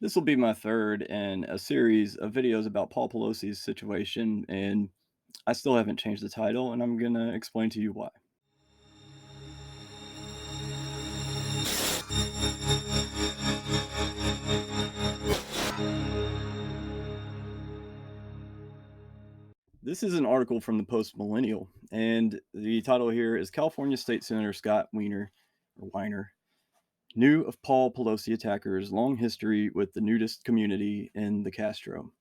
This will be my third in a series of videos about Paul Pelosi's situation, and I still haven't changed the title, and I'm going to explain to you why. This is an article from the Post Millennial, and the title here is California State Senator Scott Weiner knew of Paul Pelosi attackers' long history with the nudist community in the Castro.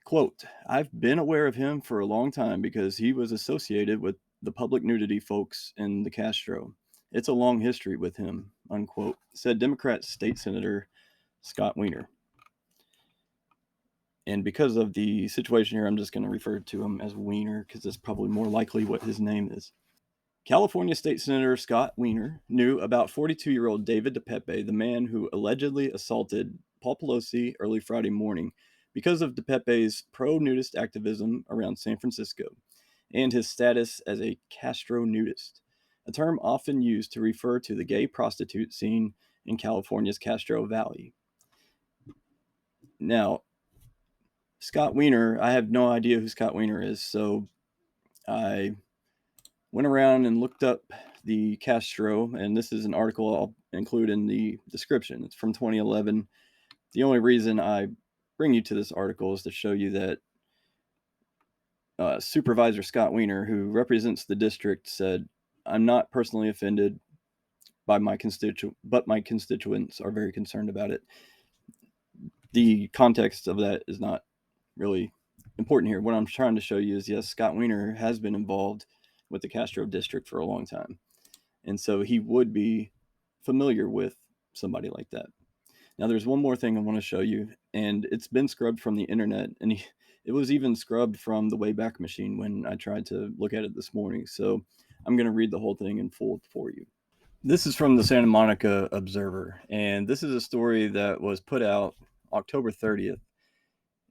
Quote, I've been aware of him for a long time because he was associated with the public nudity folks in the Castro. It's a long history with him, unquote, said Democrat State Senator Scott Weiner. And because of the situation here, I'm just going to refer to him as Weiner because that's probably more likely what his name is. California State Senator Scott Weiner knew about 42-year-old David DePepe, the man who allegedly assaulted Paul Pelosi early Friday morning, because of DePepe's pro-nudist activism around San Francisco and his status as a Castro nudist, a term often used to refer to the gay prostitute scene in California's Castro Valley. Now, Scott Weiner, I have no idea who Scott Weiner is, so I went around and looked up the Castro, and this is an article I'll include in the description. It's from 2011. The only reason I bring you to this article is to show you that Supervisor Scott Weiner, who represents the district, said, I'm not personally offended by but my constituents are very concerned about it. The context of that is not really important here. What I'm trying to show you is, yes, Scott Weiner has been involved with the Castro district for a long time. And so he would be familiar with somebody like that. Now, there's one more thing I want to show you, and it's been scrubbed from the internet, and it was even scrubbed from the Wayback Machine when I tried to look at it this morning. So I'm going to read the whole thing in full for you. This is from the Santa Monica Observer, and this is a story that was put out October 30th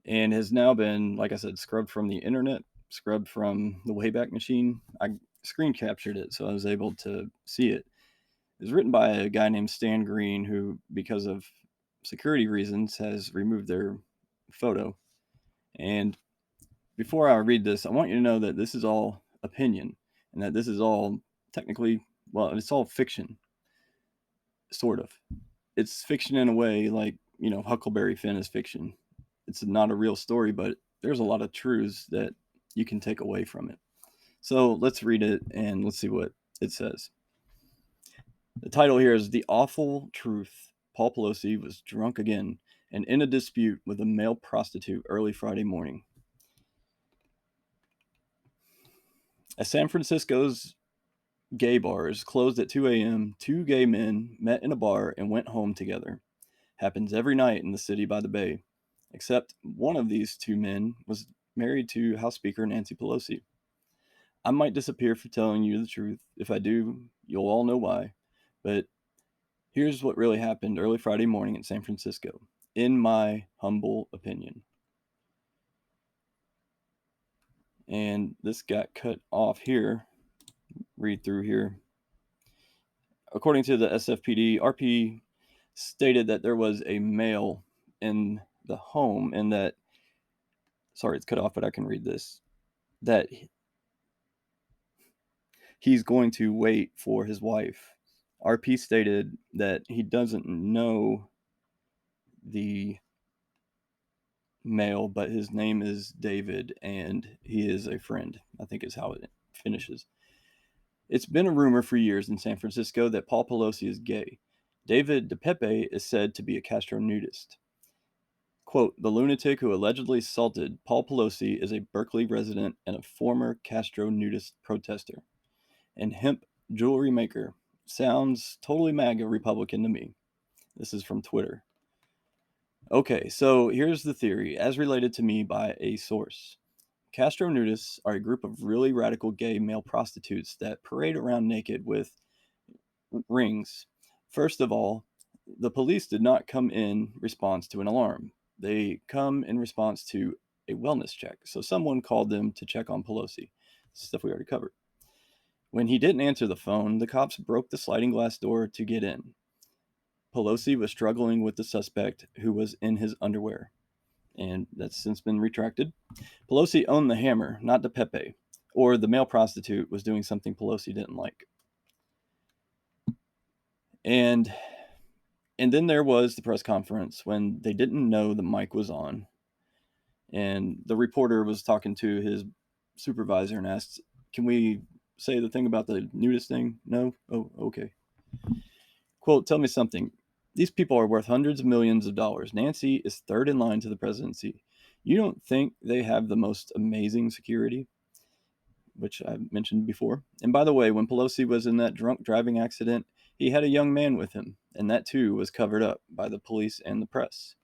and has now been, like I said, scrubbed from the internet, scrubbed from the Wayback Machine. I screen captured it, so I was able to see it. It was written by a guy named Stan Green, who, because of security reasons, has removed their photo. And before I read this, I want you to know that this is all opinion and that this is all technically, well, it's all fiction, sort of. It's fiction in a way, like, Huckleberry Finn is fiction. It's not a real story, but there's a lot of truths that you can take away from it. So let's read it and let's see what it says. The title here is The Awful Truth. Paul Pelosi was drunk again and in a dispute with a male prostitute early Friday morning. At San Francisco's gay bars closed at 2 a.m., two gay men met in a bar and went home together. Happens every night in the city by the bay, except one of these two men was married to House Speaker Nancy Pelosi. I might disappear for telling you the truth. If I do, you'll all know why. But here's what really happened early Friday morning in San Francisco, in my humble opinion. And this got cut off here. Read through here. According to the SFPD, RP stated that there was a male in the home and that, sorry, it's cut off, but I can read this, that he's going to wait for his wife. RP stated that he doesn't know the male, but his name is David and he is a friend, I think is how it finishes. It's been a rumor for years in San Francisco that Paul Pelosi is gay. David DePepe is said to be a Castro nudist. Quote, the lunatic who allegedly assaulted Paul Pelosi is a Berkeley resident and a former Castro nudist protester and hemp jewelry maker. Sounds totally MAGA Republican to me. This is from Twitter. Okay, so here's the theory, as related to me by a source. Castro nudists are a group of really radical gay male prostitutes that parade around naked with rings. First of all, the police did not come in response to an alarm. They come in response to a wellness check. So someone called them to check on Pelosi. Stuff we already covered. When he didn't answer the phone, the cops broke the sliding glass door to get in. Pelosi was struggling with the suspect who was in his underwear, and that's since been retracted. Pelosi owned the hammer, not DePepe, or the male prostitute was doing something Pelosi didn't like. And then there was the press conference when they didn't know the mic was on, and the reporter was talking to his supervisor and asked, "Can we say the thing about the nudist thing?" No? Oh, okay. Quote, "Tell me something. These people are worth hundreds of millions of dollars. Nancy is third in line to the presidency. You don't think they have the most amazing security?" Which I mentioned before. And by the way, when Pelosi was in that drunk driving accident, he had a young man with him, and that too was covered up by the police and the press.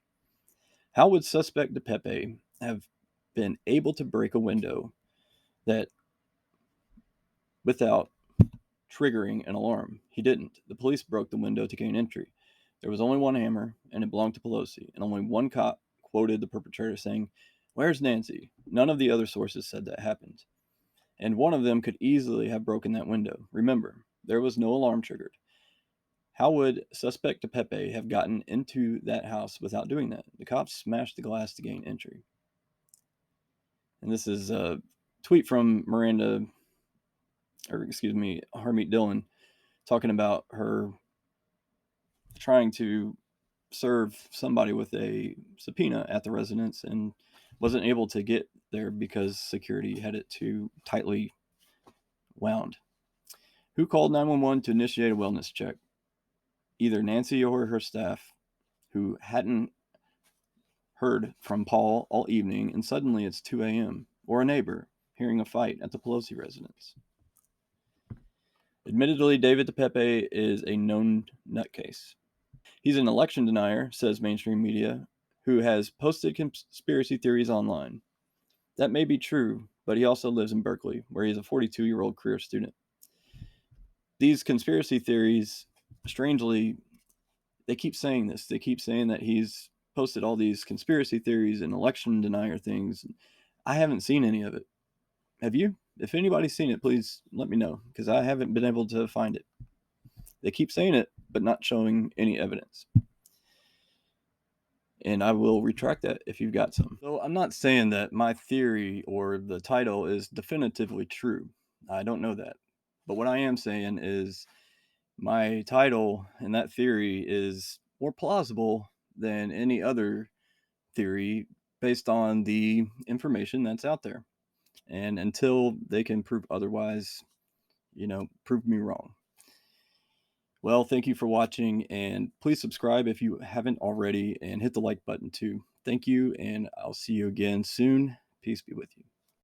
How would suspect DePepe have been able to break a window that without triggering an alarm? He didn't. The police broke the window to gain entry. There was only one hammer, and it belonged to Pelosi, and only one cop quoted the perpetrator saying, "Where's Nancy?" None of the other sources said that happened. And one of them could easily have broken that window. Remember, there was no alarm triggered. How would suspect DePepe have gotten into that house without doing that? The cops smashed the glass to gain entry. And this is a tweet from Harmeet Dillon, talking about her trying to serve somebody with a subpoena at the residence and wasn't able to get there because security had it too tightly wound. Who called 911 to initiate a wellness check? Either Nancy or her staff, who hadn't heard from Paul all evening, and suddenly it's 2 a.m., or a neighbor hearing a fight at the Pelosi residence. Admittedly, David DePepe is a known nutcase. He's an election denier, says mainstream media, who has posted conspiracy theories online. That may be true, but he also lives in Berkeley, where he's a 42-year-old career student. These conspiracy theories, strangely, they keep saying this. They keep saying that he's posted all these conspiracy theories and election denier things. I haven't seen any of it. Have you? If anybody's seen it, please let me know, because I haven't been able to find it. They keep saying it, but not showing any evidence. And I will retract that if you've got some. So I'm not saying that my theory or the title is definitively true. I don't know that. But what I am saying is my title and that theory is more plausible than any other theory based on the information that's out there. And until they can prove otherwise, prove me wrong. Well, thank you for watching, and please subscribe if you haven't already, and hit the like button too. Thank you, and I'll see you again soon. Peace be with you.